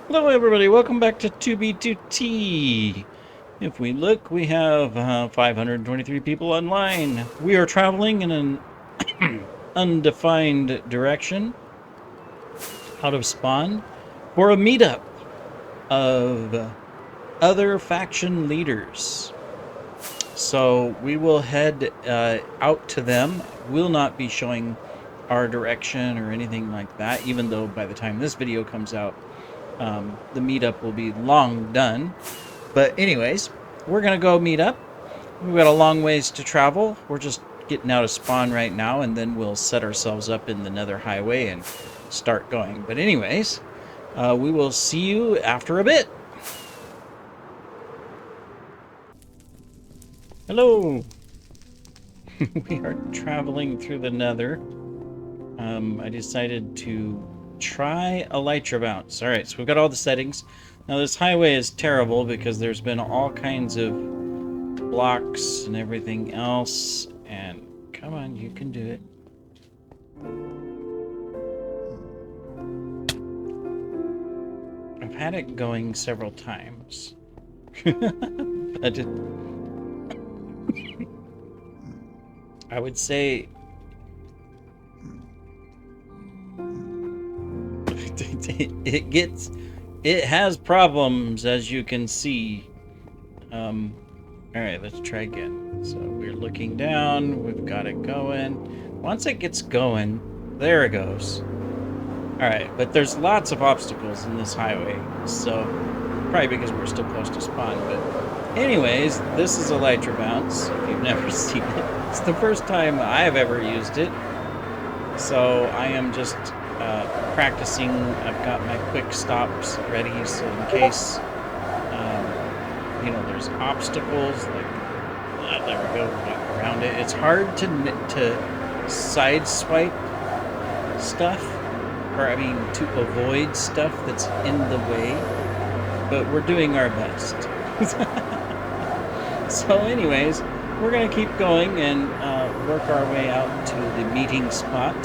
Hello, everybody. Welcome back to 2B2T. If we look, we have 523 people online. We are traveling in an undefined direction out of spawn for a meetup of other faction leaders. So we will head out to them. We'll not be showing our direction or anything like that, even though by the time this video comes out, the meetup will be long done. But anyways, we're going to go meet up. We've got a long ways to travel. We're just getting out of spawn right now, and then we'll set ourselves up in the nether highway and start going. But anyways, we will see you after a bit. Hello. We are traveling through the nether. I decided to try elytra bounce. All right, so we've got all the settings. Now this highway is terrible because there's been all kinds of blocks and everything else, and come on, you can do it. I've had it going several times. But I would say it has problems, as you can see. All right, let's try again. So we're looking down, we've got it going. Once it gets going, there it goes. All right, but there's lots of obstacles in this highway, so probably because we're still close to spawn. But anyways, this is elytra bounce. If you've never seen it, it's the first time I've ever used it, so I am just practicing. I've got my quick stops ready, so in case there's obstacles like there we go, we got around it. It's hard to side swipe stuff, or I mean to avoid stuff that's in the way, but we're doing our best. So anyways, we're gonna keep going and work our way out to the meeting spot.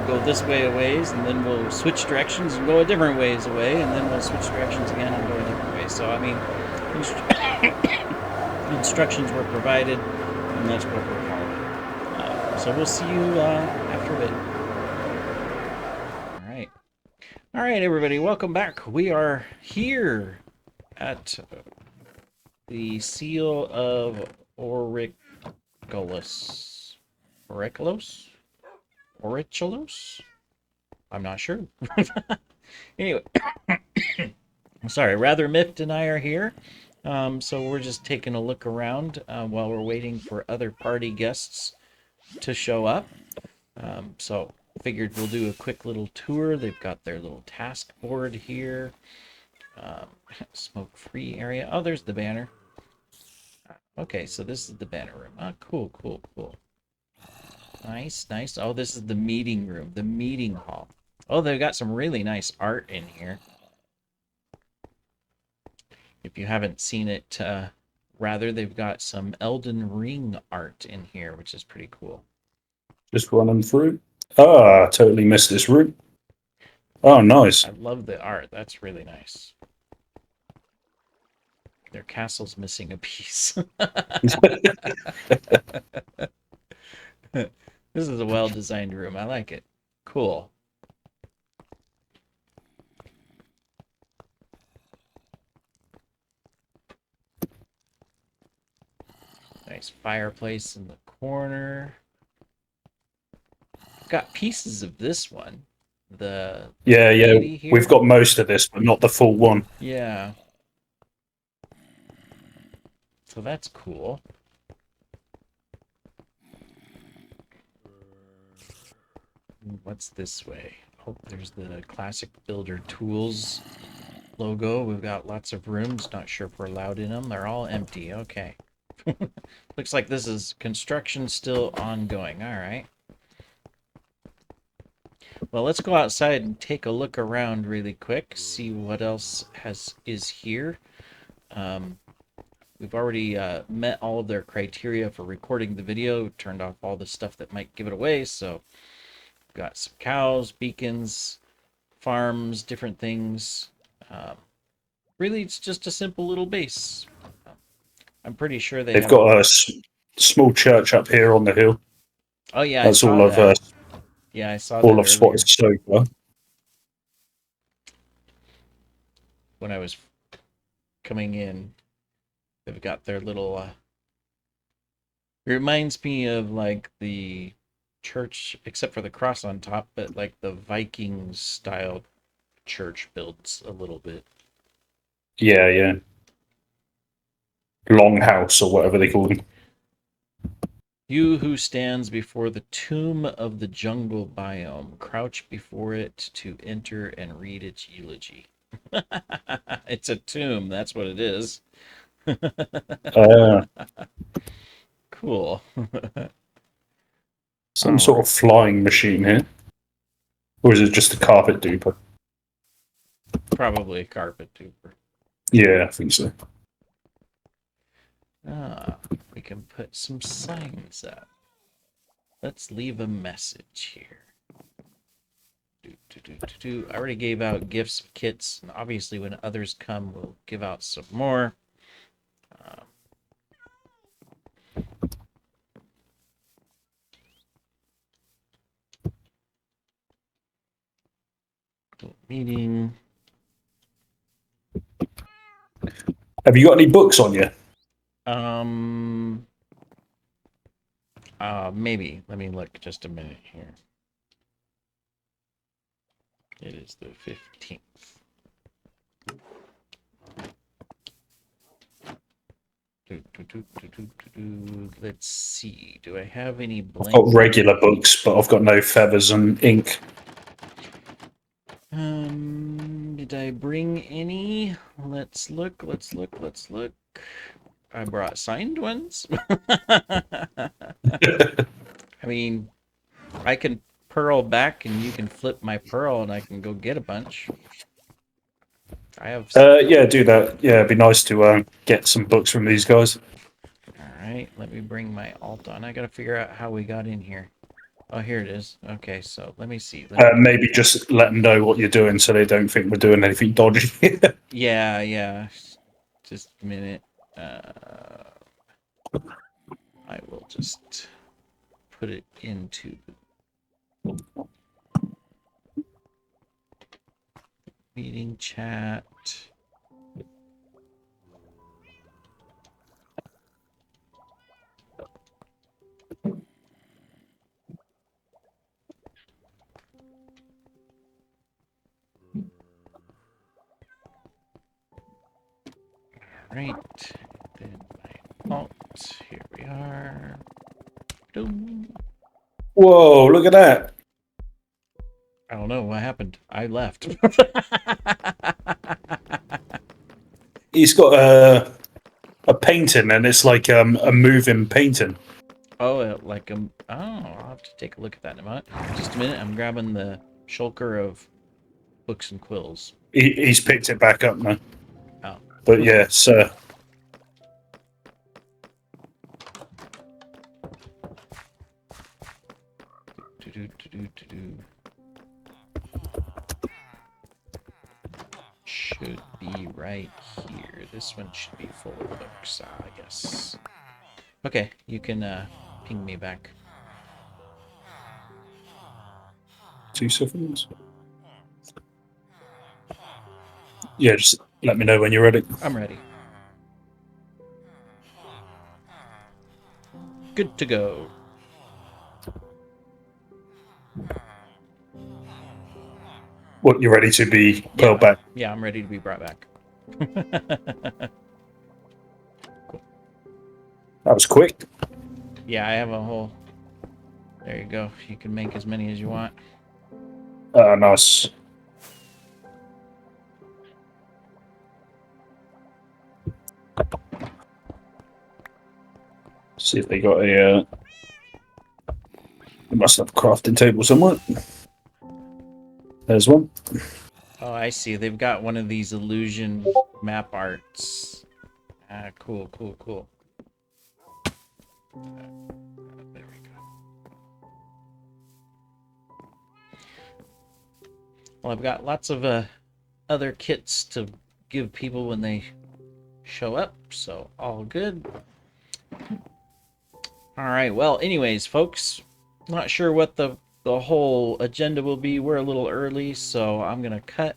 Go this way a ways, and then we'll switch directions and go a different ways away, and then we'll switch directions again and go a different way. So I mean, instructions were provided, and that's what we're following. So we'll see you after a bit. All right, everybody, welcome back. We are here at the Seal of Auriculus. Auriculus? I'm not sure. Anyway, I'm sorry, Rather Miffed and I are here. So we're just taking a look around while we're waiting for other party guests to show up. So figured we'll do a quick little tour. They've got their little task board here. Smoke-free area. Oh, there's the banner. Okay, so this is the banner room. Oh, cool, cool, cool. Nice, nice. Oh, this is the meeting room, the meeting hall. Oh, they've got some really nice art in here. If you haven't seen it, rather, they've got some Elden Ring art in here, which is pretty cool. Just running through. Ah, I totally missed this route. Oh, nice. I love the art. That's really nice. Their castle's missing a piece. This is a well-designed room. I like it. Cool. Nice fireplace in the corner. Got pieces of this one. The Yeah, lady here. we've got most of this, but not the full one. Yeah. So that's cool. What's this way? Oh, there's the Classic Builder Tools logo. We've got lots of rooms. Not sure if we're allowed in them. They're all empty. Okay. Looks like this is construction still ongoing. All right. Well, let's go outside and take a look around really quick, see what else is here. We've already met all of their criteria for recording the video, turned off all the stuff that might give it away, so we've got some cows, beacons, farms, different things. Um, really, it's just a simple little base. I'm pretty sure they They've have got a small church up here on the hill. Oh yeah, I That's saw all that. Yeah, I saw that I've spotted earlier so far. when I was coming in. They've got their little. It reminds me of like the church, except for the cross on top, but like the Viking style church builds a little bit. Yeah, yeah. Longhouse or whatever they call them. You who stands before the tomb of the jungle biome, crouch before it to enter and read its eulogy. It's a tomb, that's what it is. Uh, Cool. some All sort right. of flying machine here. Or is it just a carpet duper? Probably a carpet duper. Yeah, I think so. We can put some signs up. Let's leave a message here. I already gave out gifts, kits, and obviously when others come, we'll give out some more. Um, meeting. Have you got any books on you? Um. Maybe. Let me look just a minute here. It is the 15th. Let's see. Do I have any I've got blank? regular books, but I've got no feathers and ink. Did I bring any? Let's look. I brought signed ones. I mean, I can pearl back and you can flip my pearl and I can go get a bunch. I have. Yeah, do that. Yeah, it'd be nice to get some books from these guys. All right, let me bring my alt on. I gotta figure out how we got in here. Oh, here it is. Okay, so let me see. Maybe just let them know what you're doing so they don't think we're doing anything dodgy. Yeah. Just a minute. I will just put it into meeting chat. Right. Then my alt. Here we are. Boom. Whoa, look at that. I don't know what happened. I left. He's got a painting and it's like a moving painting. Oh, like I'll have to take a look at that in a minute. Just a minute. I'm grabbing the shulker of books and quills. He's picked it back up now. Oh. But yeah, so Should be right here. This one should be full of books, yes. Okay, you can ping me back. 2 seconds. Yeah, just let me know when you're ready. I'm ready. Good to go. What, you're ready to be Yeah, pearled back? yeah, I'm ready to be brought back. Cool. That was quick. Yeah, I have a whole. There you go. You can make as many as you want. Nice. See if they got a. They must have a crafting table somewhere. There's one. Oh, I see. They've got one of these illusion map arts. Cool. There we go. Well, I've got lots of other kits to give people when they show up, so all good. All right. Well, anyways, folks, not sure what the whole agenda will be. We're a little early, so I'm gonna cut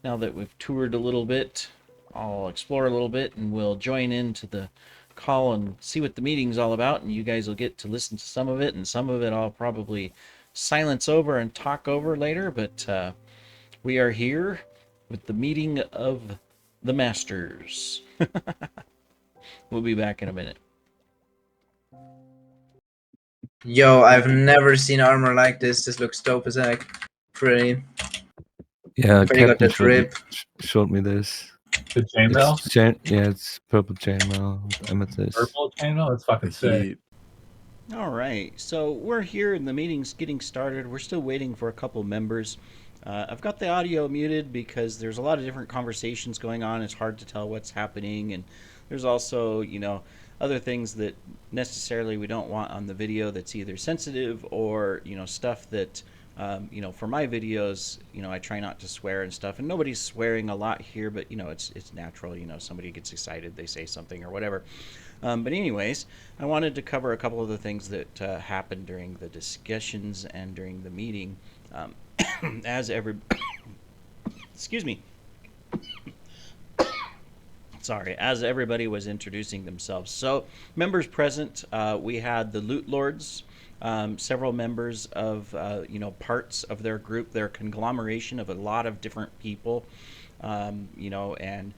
now that we've toured a little bit. I'll explore a little bit, and we'll join into the call and see what the meeting's all about. And you guys will get to listen to some of it, and some of it I'll probably silence over and talk over later. But we are here with the meeting of the masters. We'll be back in a minute. Yo, I've never seen armor like this. This looks dope as heck. Pretty. Yeah, Pretty got Captain the drip. showed me this. The chainmail? Yeah, it's purple chainmail with amethyst. Purple chainmail? That's fucking sick. All right, so we're here and the meeting's getting started. We're still waiting for a couple members. I've got the audio muted because there's a lot of different conversations going on. It's hard to tell what's happening, and there's also, other things that necessarily we don't want on the video that's either sensitive or, stuff that, for my videos, I try not to swear and stuff. And nobody's swearing a lot here, but, it's natural. Somebody gets excited, they say something or whatever. But anyways, I wanted to cover a couple of the things that happened during the discussions and during the meeting. As every excuse me, sorry, as everybody was introducing themselves. So members present, we had the Loot Lords, several members of parts of their group, their conglomeration of a lot of different people, and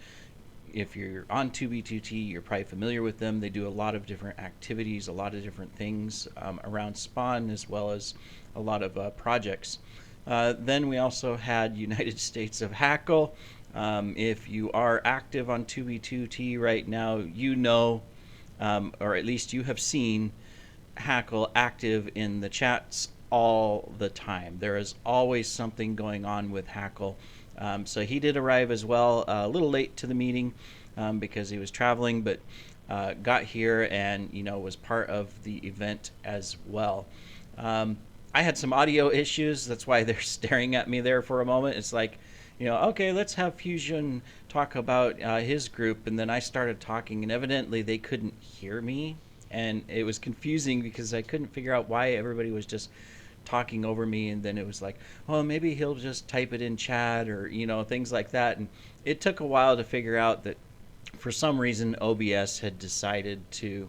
if you're on 2B2T, you're probably familiar with them. They do a lot of different activities, a lot of different things around Spawn, as well as a lot of projects. Then we also had United States of Hackle. If you are active on 2B2T right now, or at least you have seen Hackle active in the chats all the time. There is always something going on with Hackle. So he did arrive as well, a little late to the meeting because he was traveling, but got here and was part of the event as well. I had some audio issues. That's why they're staring at me there for a moment. It's like, okay, let's have Fusion talk about his group, and then I started talking, and evidently they couldn't hear me, and it was confusing because I couldn't figure out why everybody was just talking over me. And then it was like, oh, maybe he'll just type it in chat or things like that. And it took a while to figure out that for some reason OBS had decided to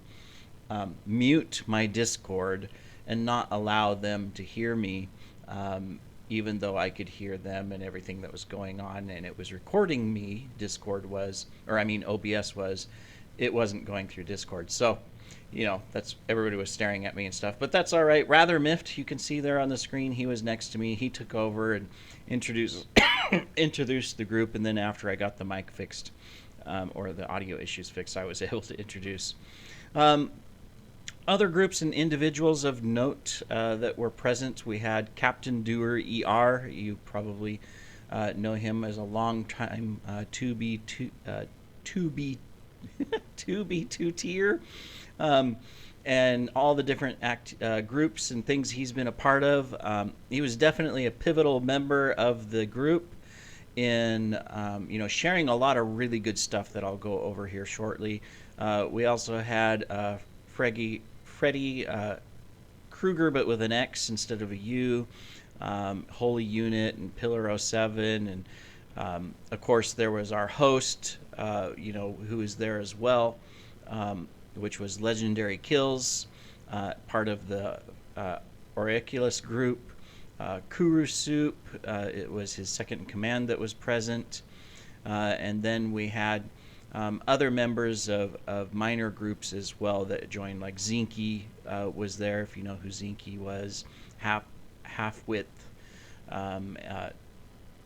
mute my Discord and not allow them to hear me, even though I could hear them and everything that was going on, and it was recording me. OBS was. It wasn't going through Discord. So that's, everybody was staring at me and stuff, but that's all right. Rather Miffed, you can see there on the screen, he was next to me. He took over and introduced the group, and then after I got the mic fixed, or the audio issues fixed, I was able to introduce other groups and individuals of note that were present. We had Captain Doer ER. You probably know him as a long time 2B2 tier. And all the different groups and things he's been a part of. He was definitely a pivotal member of the group in sharing a lot of really good stuff that I'll go over here shortly. We also had Freddie Kruger, but with an X instead of a U, Holy Unit and Pillar 07, and of course there was our host, who is there as well, which was Legendary Kills, part of the Auriculus group. Kuru Soup, it was his second in command that was present. And then we had other members of minor groups as well that joined, like Zinky was there, if you know who Zinky was, Half-Width,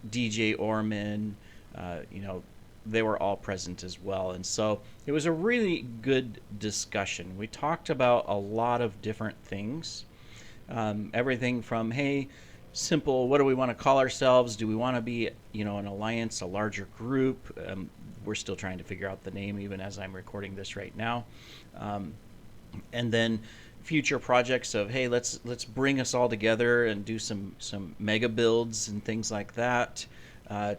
DJ Orman, they were all present as well. And so it was a really good discussion. We talked about a lot of different things. Everything from, hey, simple, what do we want to call ourselves? Do we want to be, an alliance, a larger group? We're still trying to figure out the name even as I'm recording this right now. And then, future projects of, hey, let's bring us all together and do some mega builds and things like that,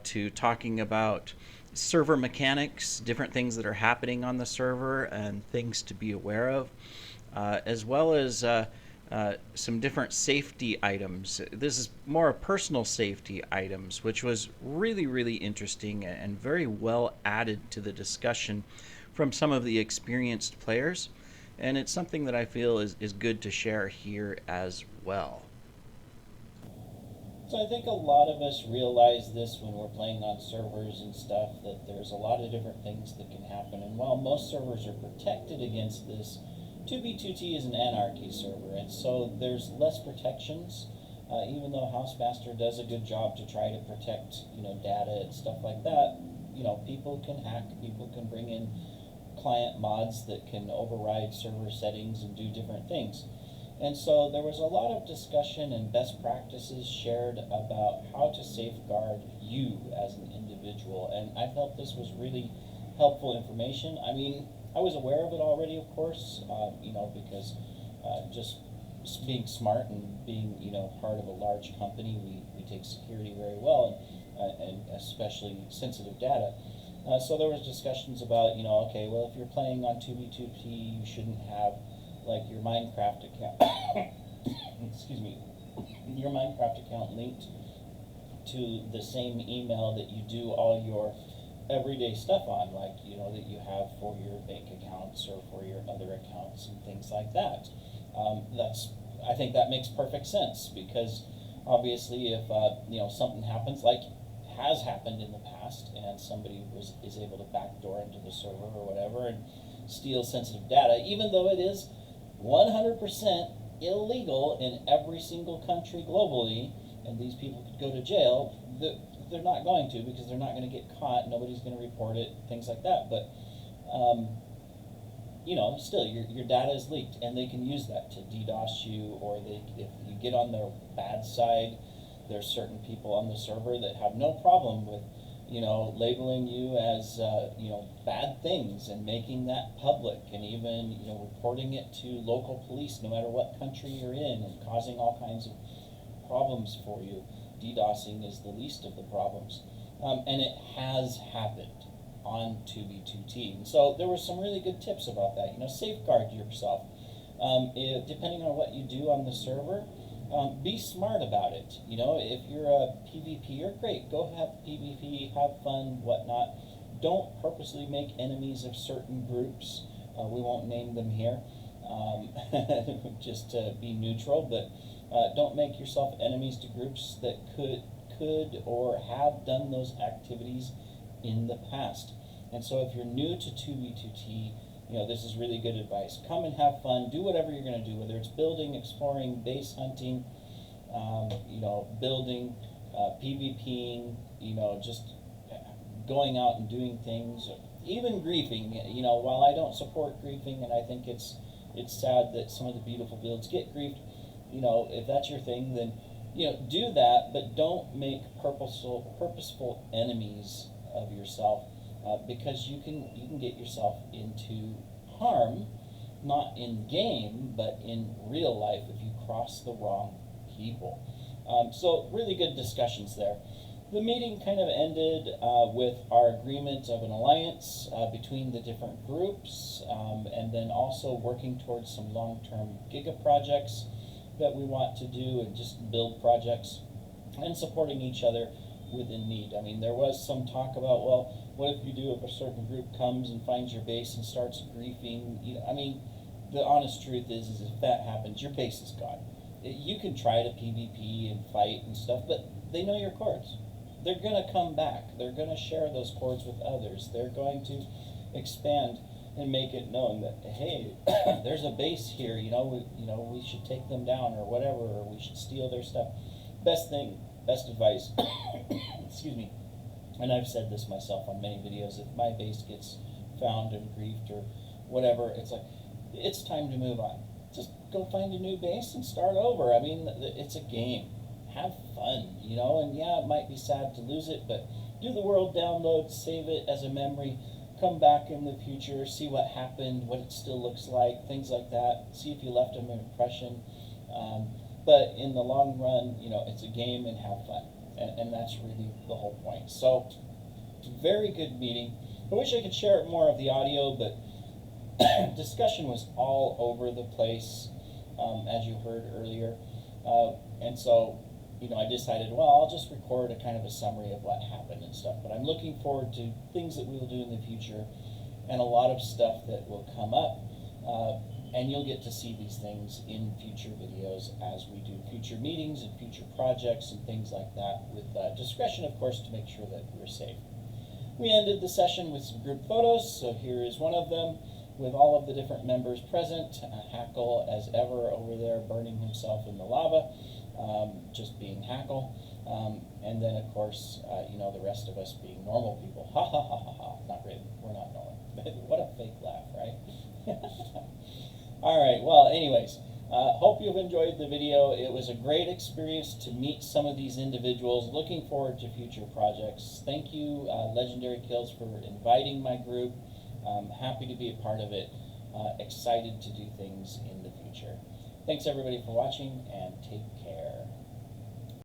to talking about server mechanics, different things that are happening on the server and things to be aware of, as well as some different safety items. This is more personal safety items, which was really, really interesting and very well added to the discussion from some of the experienced players. And it's something that I feel is good to share here as well. So I think a lot of us realize this when we're playing on servers and stuff, that there's a lot of different things that can happen. And while most servers are protected against this, 2B2T is an anarchy server, and so there's less protections. Even though Housemaster does a good job to try to protect, data and stuff like that, people can hack, people can bring in client mods that can override server settings and do different things. And so there was a lot of discussion and best practices shared about how to safeguard you as an individual. And I felt this was really helpful information. I mean, I was aware of it already, of course, because just being smart and being, part of a large company, we take security very well, and especially sensitive data. So there was discussions about, okay, well, if you're playing on 2B2T, you shouldn't have like your Minecraft account, excuse me, your Minecraft account linked to the same email that you do all your everyday stuff on, like, that you have for your bank accounts or for your other accounts and things like that. I think that makes perfect sense, because obviously if, something happens, like has happened in the past, and somebody is able to backdoor into the server or whatever and steal sensitive data, even though it is 100% illegal in every single country globally, and these people could go to jail. They're not going to, because they're not going to get caught. Nobody's going to report it, things like that. But, still, your data is leaked, and they can use that to DDoS you, or if you get on their bad side, there's certain people on the server that have no problem with labeling you as, bad things and making that public, and even, reporting it to local police no matter what country you're in, and causing all kinds of problems for you. DDoSing is the least of the problems. And it has happened on 2B2T. And so there were some really good tips about that. Safeguard yourself. Depending on what you do on the server, be smart about it. If you're a PvPer, great, go have PvP, have fun, whatnot. Don't purposely make enemies of certain groups. We won't name them here, just to be neutral, but don't make yourself enemies to groups that could or have done those activities in the past. And so if you're new to 2B2T, this is really good advice. Come and have fun. Do whatever you're going to do, whether it's building, exploring, base hunting, building, PvPing, just going out and doing things, even griefing. While I don't support griefing, and I think it's sad that some of the beautiful builds get griefed, if that's your thing, then do that, but don't make purposeful enemies of yourself, because you can get yourself into harm, not in game, but in real life, if you cross the wrong people. So really good discussions there. The meeting kind of ended with our agreement of an alliance between the different groups, and then also working towards some long-term giga projects that we want to do, and just build projects, and supporting each other within need. I mean, there was some talk about, well, what if you do if a certain group comes and finds your base and starts griefing? I mean, the honest truth is if that happens, your base is gone. You can try to PvP and fight and stuff, but they know your chords. They're going to come back. They're going to share those chords with others. They're going to expand and make it known that, hey, there's a base here, we should take them down or whatever, or we should steal their stuff. Best advice, excuse me, and I've said this myself on many videos, if my base gets found and griefed or whatever, it's like, it's time to move on. Just go find a new base and start over. I mean, it's a game. Have fun, and yeah, it might be sad to lose it, but do the world download, save it as a memory, come back in the future, see what happened, what it still looks like, things like that, see if you left them an impression. But in the long run, it's a game and have fun. And that's really the whole point. So, very good meeting. I wish I could share more of the audio, but discussion was all over the place, as you heard earlier. And so, I decided, well, I'll just record a kind of a summary of what happened and stuff. But I'm looking forward to things that we'll do in the future and a lot of stuff that will come up. And you'll get to see these things in future videos as we do future meetings and future projects and things like that, with discretion, of course, to make sure that we're safe. We ended the session with some group photos, so here is one of them with all of the different members present. Hackle, as ever, over there burning himself in the lava, just being Hackle. And then, of course, the rest of us being normal people. Ha ha ha ha ha. Not really. We're not normal. What a fake laugh, right? All right, well, anyways, hope you've enjoyed the video. It was a great experience to meet some of these individuals. Looking forward to future projects. Thank you, Legendary Kills, for inviting my group. I'm happy to be a part of it. Excited to do things in the future. Thanks, everybody, for watching, and take care.